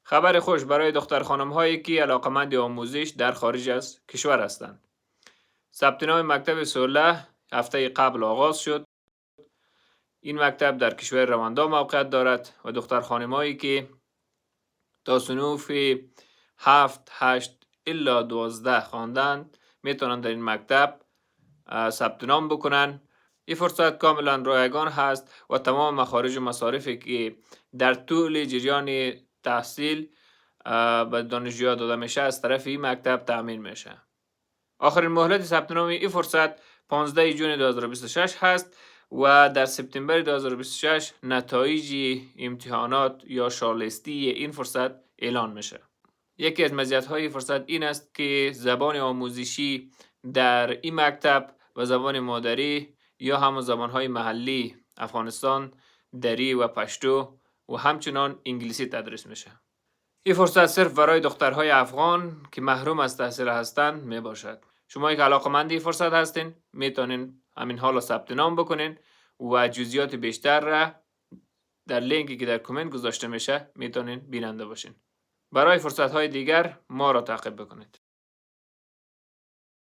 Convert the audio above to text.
خبر خوش برای دختر خانم هایی که علاقمند آموزش در خارج از کشور هستند. ثبت نام مکتب صلح هفته قبل آغاز شد. این مکتب در کشور رواندا موقعیت دارد و دختر خانم هایی که تا صنوف 7 8 الا 12 خواندند میتونند در این مکتب ثبت نام بکنن. این فرصت کاملا رایگان هست و تمام مخارج و مصارفی که در طول جریان تحصیل به دانشجوها داده میشه از طرف این مکتب تأمین میشه. آخرین مهلت ثبت نام این فرصت 15 جون 2026 هست و در سپتامبر 2026 نتایج امتحانات یا شارلیستی این فرصت اعلان میشه. یکی از مزیت‌های فرصت این است که زبان آموزشی در این مکتب و زبان مادری یا همون زبان‌های محلی افغانستان، دری و پشتو و همچنان انگلیسی تدریس میشه. این فرصت صرف برای دخترهای افغان که محروم از تحصیل هستند می باشد. شما که علاقمند این فرصت هستین میتونین همین حالا ثبت نام بکنین و جزئیات بیشتر را در لینکی که در کامنت گذاشته میشه میتونین بیننده باشین. برای فرصت های دیگر ما را تعقیب بکنید.